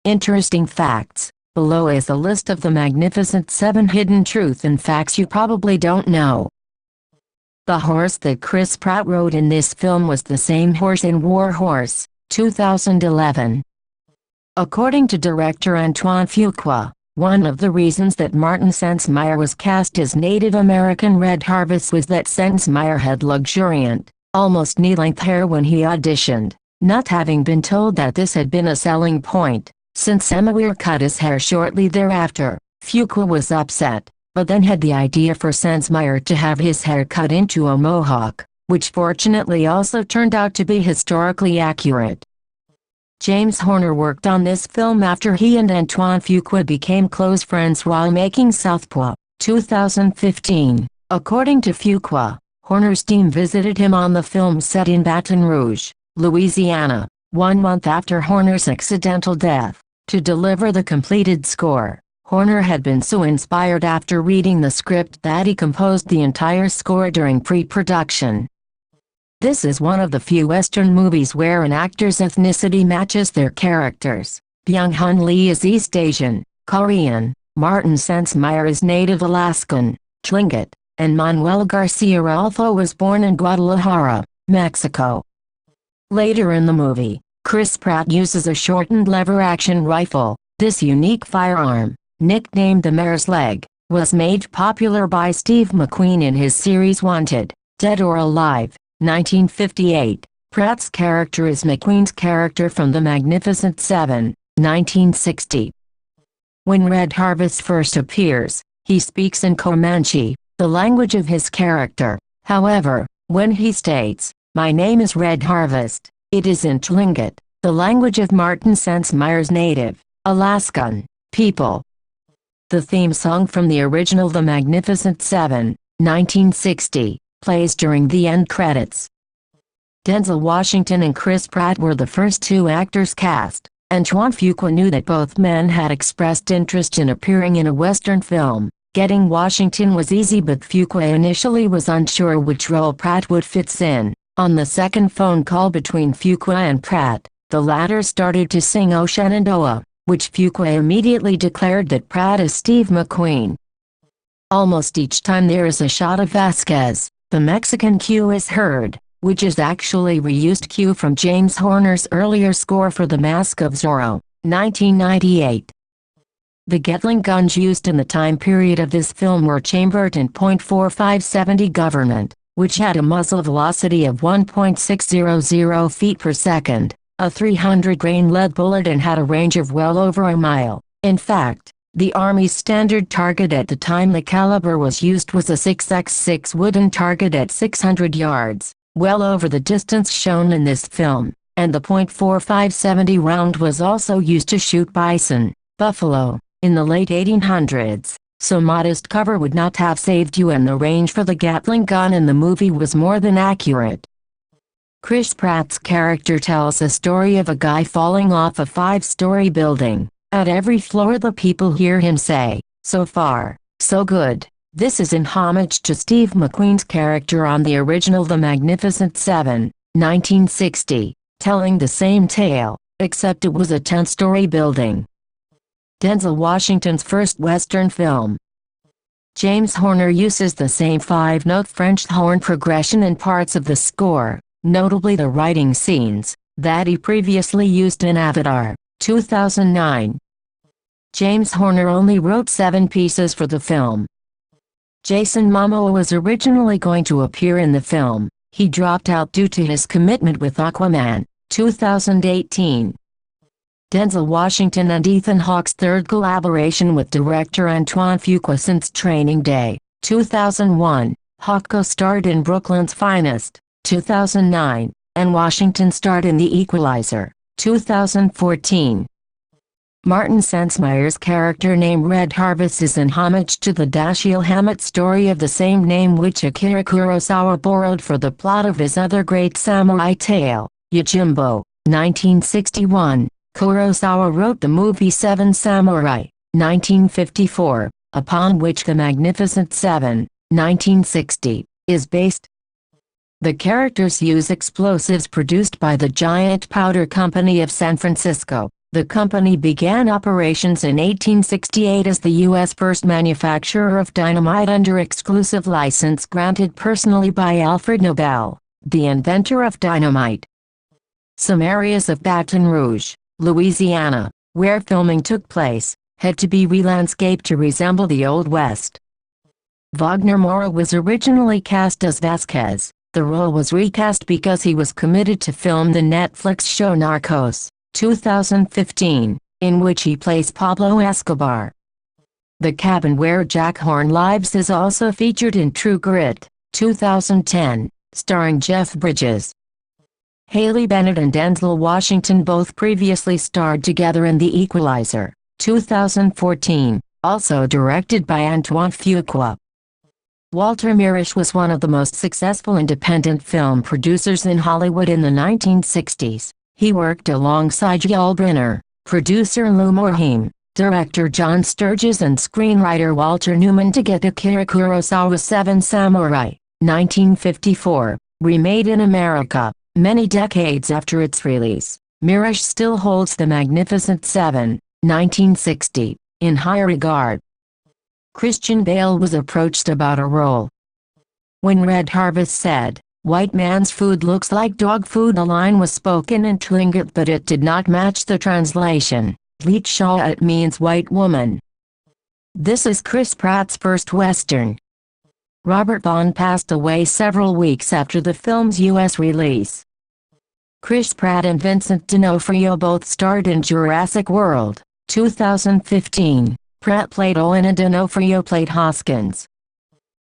Interesting facts. Below is a list of the Magnificent Seven hidden truth and facts you probably don't know. The horse that Chris Pratt rode in this film was the same horse in War Horse, 2011. According to director Antoine Fuqua, one of the reasons that Martin Sensmeyer was cast as Native American Red Harvest was that Sensmeyer had luxuriant, almost knee-length hair when he auditioned, not having been told that this had been a selling point. Since Sensmeyer cut his hair shortly thereafter, Fuqua was upset, but then had the idea for Sensmeyer to have his hair cut into a mohawk, which fortunately also turned out to be historically accurate. James Horner worked on this film after he and Antoine Fuqua became close friends while making Southpaw, 2015. According to Fuqua, Horner's team visited him on the film set in Baton Rouge, Louisiana, 1 month after Horner's accidental death, to deliver the completed score. Horner had been so inspired after reading the script that he composed the entire score during pre-production. This is one of the few Western movies where an actor's ethnicity matches their characters. Byung-hun Lee is East Asian, Korean, Martin Sensmeyer is native Alaskan, Tlingit, and Manuel Garcia Ralpho was born in Guadalajara, Mexico. Later in the movie, Chris Pratt uses a shortened lever-action rifle. This unique firearm, nicknamed the Mare's Leg, was made popular by Steve McQueen in his series Wanted, Dead or Alive, 1958. Pratt's character is McQueen's character from The Magnificent Seven, 1960. When Red Harvest first appears, he speaks in Comanche, the language of his character. However, when he states, "My name is Red Harvest," it is in Tlingit, the language of Martin Sensmeyer's native, Alaskan, people. The theme song from the original The Magnificent Seven, 1960, plays during the end credits. Denzel Washington and Chris Pratt were the first two actors cast. Antoine Fuqua knew that both men had expressed interest in appearing in a Western film. Getting Washington was easy, but Fuqua initially was unsure which role Pratt would fit in. On the second phone call between Fuqua and Pratt, the latter started to sing "O Shenandoah," which Fuqua immediately declared that Pratt is Steve McQueen. Almost each time there is a shot of Vasquez, the Mexican cue is heard, which is actually reused cue from James Horner's earlier score for The Mask of Zorro, 1998. The Gatling guns used in the time period of this film were chambered in .4570 Government, which had a muzzle velocity of 1.600 feet per second, a 300-grain lead bullet, and had a range of well over a mile. In fact, the Army's standard target at the time the caliber was used was a 6x6 wooden target at 600 yards, well over the distance shown in this film, and the .4570 round was also used to shoot bison, buffalo, in the late 1800s, so modest cover would not have saved you, and the range for the Gatling gun in the movie was more than accurate. Chris Pratt's character tells a story of a guy falling off a 5-story building. At every floor the people hear him say, "So far, so good." This is in homage to Steve McQueen's character on the original The Magnificent Seven, 1960, telling the same tale, except it was a 10-story building. Denzel Washington's first Western film. James Horner uses the same 5-note French horn progression in parts of the score, notably the riding scenes, that he previously used in Avatar, 2009. James Horner only wrote 7 pieces for the film. Jason Momoa was originally going to appear in the film. He dropped out due to his commitment with Aquaman, 2018. Denzel Washington and Ethan Hawke's third collaboration with director Antoine Fuqua since Training Day, 2001. Hawke co-starred in Brooklyn's Finest, 2009, and Washington starred in The Equalizer, 2014. Martin Sensmeyer's character name Red Harvest is in homage to the Dashiell Hammett story of the same name which Akira Kurosawa borrowed for the plot of his other great samurai tale, Yojimbo, 1961. Kurosawa wrote the movie Seven Samurai, 1954, upon which The Magnificent Seven, 1960, is based. The characters use explosives produced by the Giant Powder Company of San Francisco. The company began operations in 1868 as the U.S. first manufacturer of dynamite under exclusive license granted personally by Alfred Nobel, the inventor of dynamite. Some areas of Baton Rouge, Louisiana, where filming took place, had to be re-landscaped to resemble the Old West. Wagner Moura was originally cast as Vasquez. The role was recast because he was committed to film the Netflix show Narcos, 2015, in which he plays Pablo Escobar. The cabin where Jack Horn lives is also featured in True Grit, 2010, starring Jeff Bridges. Haley Bennett and Denzel Washington both previously starred together in The Equalizer, 2014, also directed by Antoine Fuqua. Walter Mirisch was one of the most successful independent film producers in Hollywood in the 1960s. He worked alongside Yul Brynner, producer Lou Morheim, director John Sturges and screenwriter Walter Newman to get Akira Kurosawa's Seven Samurai, 1954, remade in America. Many decades after its release, Mirisch still holds The Magnificent Seven, 1960, in high regard. Christian Bale was approached about a role. When Red Harvest said, "White man's food looks like dog food," the line was spoken in Tlingit but it did not match the translation. Leet Shaw, it means white woman. This is Chris Pratt's first Western. Robert Vaughn passed away several weeks after the film's U.S. release. Chris Pratt and Vincent D'Onofrio both starred in Jurassic World, 2015. Pratt played Owen and D'Onofrio played Hoskins.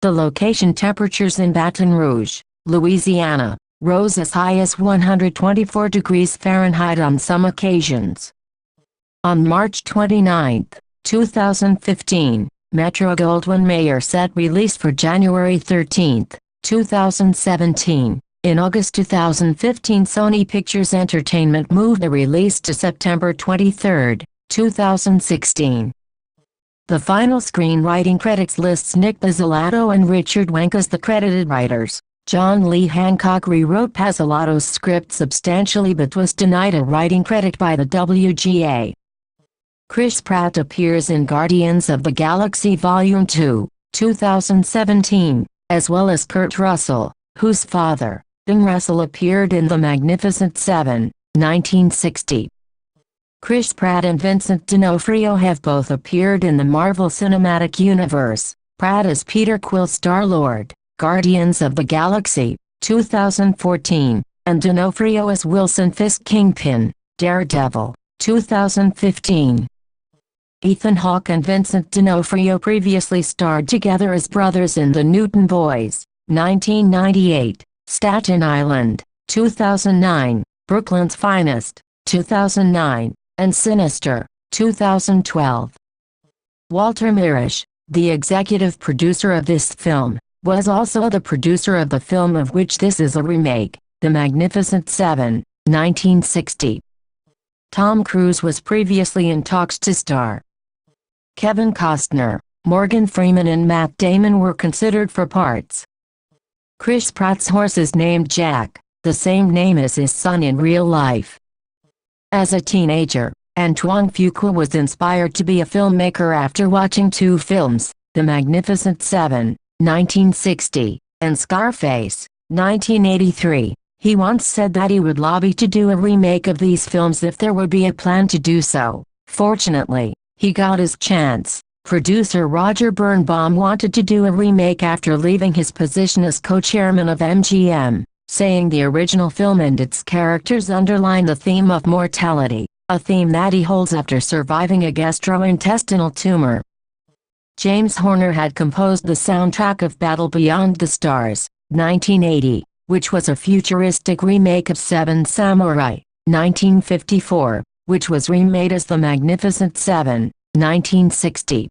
The location temperatures in Baton Rouge, Louisiana, rose as high as 124 degrees Fahrenheit on some occasions. On March 29, 2015, Metro-Goldwyn-Mayer set release for January 13, 2017. In August 2015, Sony Pictures Entertainment moved the release to September 23, 2016. The final screenwriting credits lists Nick Pizzolatto and Richard Wenk as the credited writers. John Lee Hancock rewrote Pizzolatto's script substantially but was denied a writing credit by the WGA. Chris Pratt appears in Guardians of the Galaxy Volume 2, 2017, as well as Kurt Russell, whose father, Bing Russell, appeared in The Magnificent Seven, 1960. Chris Pratt and Vincent D'Onofrio have both appeared in the Marvel Cinematic Universe, Pratt as Peter Quill Star-Lord, Guardians of the Galaxy, 2014, and D'Onofrio as Wilson Fisk Kingpin, Daredevil, 2015. Ethan Hawke and Vincent D'Onofrio previously starred together as brothers in The Newton Boys, 1998, Staten Island, 2009, Brooklyn's Finest, 2009, and Sinister, 2012. Walter Mirisch, the executive producer of this film, was also the producer of the film of which this is a remake, The Magnificent Seven, 1960. Tom Cruise was previously in talks to star. Kevin Costner, Morgan Freeman and Matt Damon were considered for parts. Chris Pratt's horse is named Jack, the same name as his son in real life. As a teenager, Antoine Fuqua was inspired to be a filmmaker after watching two films, The Magnificent Seven, 1960, and Scarface, 1983. He once said that he would lobby to do a remake of these films if there would be a plan to do so. Fortunately, he got his chance. Producer Roger Birnbaum wanted to do a remake after leaving his position as co-chairman of MGM, saying the original film and its characters underline the theme of mortality, a theme that he holds after surviving a gastrointestinal tumor. James Horner had composed the soundtrack of Battle Beyond the Stars, 1980, which was a futuristic remake of Seven Samurai, 1954, which was remade as The Magnificent Seven, 1960.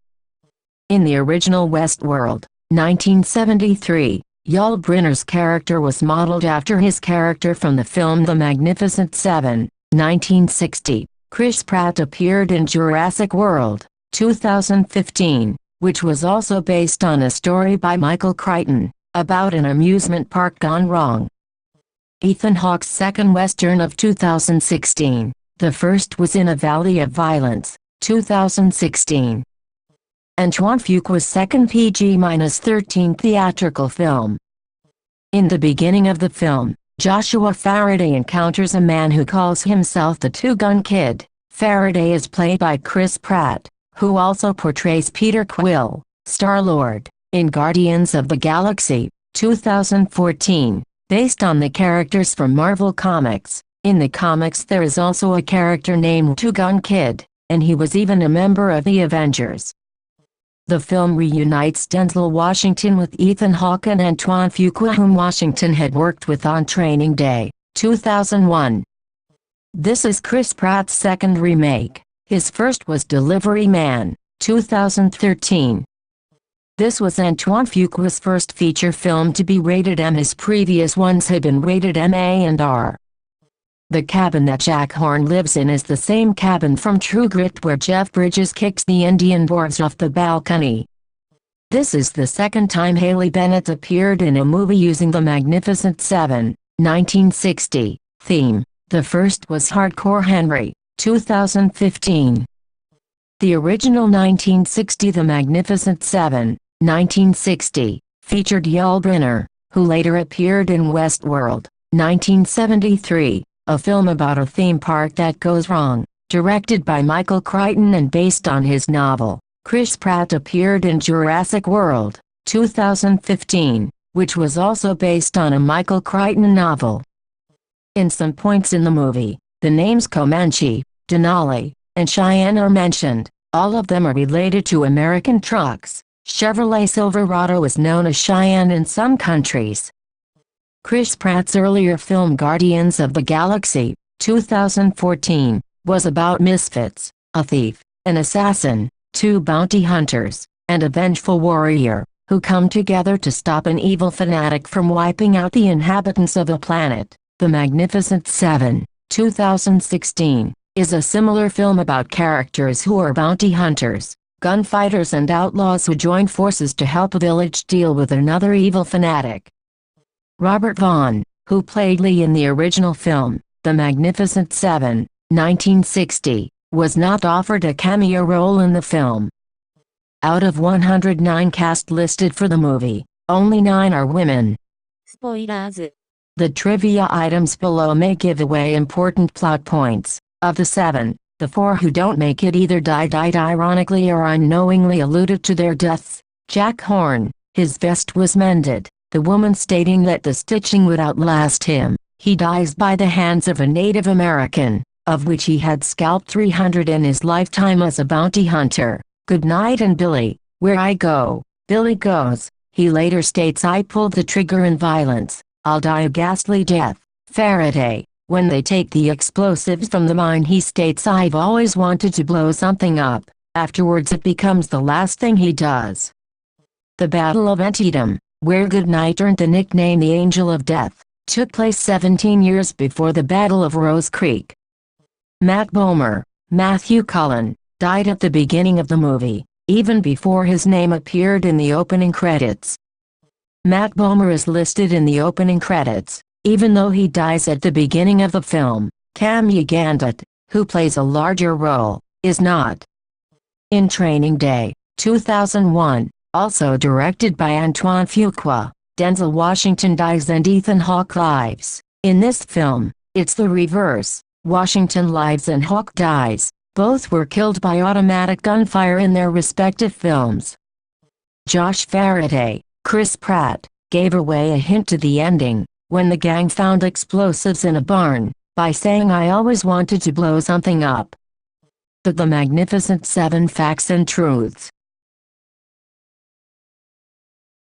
In the original Westworld, 1973, Yul Brynner's character was modeled after his character from the film The Magnificent Seven, 1960. Chris Pratt appeared in Jurassic World, 2015, which was also based on a story by Michael Crichton, about an amusement park gone wrong. Ethan Hawke's second Western of 2016, The first was In a Valley of Violence, 2016. Antoine Fuqua's second PG-13 theatrical film. In the beginning of the film, Joshua Faraday encounters a man who calls himself the Two-Gun Kid. Faraday is played by Chris Pratt, who also portrays Peter Quill, Star-Lord, in Guardians of the Galaxy, 2014, based on the characters from Marvel Comics. In the comics there is also a character named Two-Gun Kid, and he was even a member of the Avengers. The film reunites Denzel Washington with Ethan Hawke and Antoine Fuqua, whom Washington had worked with on Training Day, 2001. This is Chris Pratt's second remake. His first was Delivery Man, 2013. This was Antoine Fuqua's first feature film to be rated M. His previous ones had been rated MA and R. The cabin that Jack Horn lives in is the same cabin from True Grit where Jeff Bridges kicks the Indian dwarves off the balcony. This is the second time Haley Bennett appeared in a movie using the Magnificent Seven, 1960, theme. The first was Hardcore Henry, 2015. The original 1960 The Magnificent Seven, 1960, featured Yul Brynner, who later appeared in Westworld, 1973. A film about a theme park that goes wrong, directed by Michael Crichton and based on his novel. Chris Pratt appeared in Jurassic World, 2015, which was also based on a Michael Crichton novel. In some points in the movie, the names Comanche, Denali, and Cheyenne are mentioned. All of them are related to American trucks. Chevrolet Silverado is known as Cheyenne in some countries. Chris Pratt's earlier film Guardians of the Galaxy, 2014, was about misfits, a thief, an assassin, two bounty hunters, and a vengeful warrior, who come together to stop an evil fanatic from wiping out the inhabitants of a planet. The Magnificent Seven, 2016, is a similar film about characters who are bounty hunters, gunfighters and outlaws who join forces to help a village deal with another evil fanatic. Robert Vaughn, who played Lee in the original film, The Magnificent Seven, 1960, was not offered a cameo role in the film. Out of 109 cast listed for the movie, only 9 are women. Spoilers. The trivia items below may give away important plot points. Of the 7, the 4 who don't make it either died ironically or unknowingly alluded to their deaths. Jack Horn, his vest was mended. The woman stating that the stitching would outlast him. He dies by the hands of a Native American, of which he had scalped 300 in his lifetime as a bounty hunter. Good night and Billy, where I go, Billy goes. He later states I pulled the trigger in violence, I'll die a ghastly death. Faraday, when they take the explosives from the mine he states I've always wanted to blow something up. Afterwards it becomes the last thing he does. The Battle of Antietam, where Goodnight earned the nickname the Angel of Death, took place 17 years before the Battle of Rose Creek. Matt Bomer, Matthew Cullen, died at the beginning of the movie, even before his name appeared in the opening credits. Matt Bomer is listed in the opening credits, even though he dies at the beginning of the film. Cam Ugandit, who plays a larger role, is not. In Training Day, 2001, also directed by Antoine Fuqua, Denzel Washington dies and Ethan Hawke lives. In this film, it's the reverse. Washington lives and Hawke dies. Both were killed by automatic gunfire in their respective films. Josh Faraday, Chris Pratt, gave away a hint to the ending, when the gang found explosives in a barn, by saying I always wanted to blow something up. The Magnificent Seven Facts and Truths.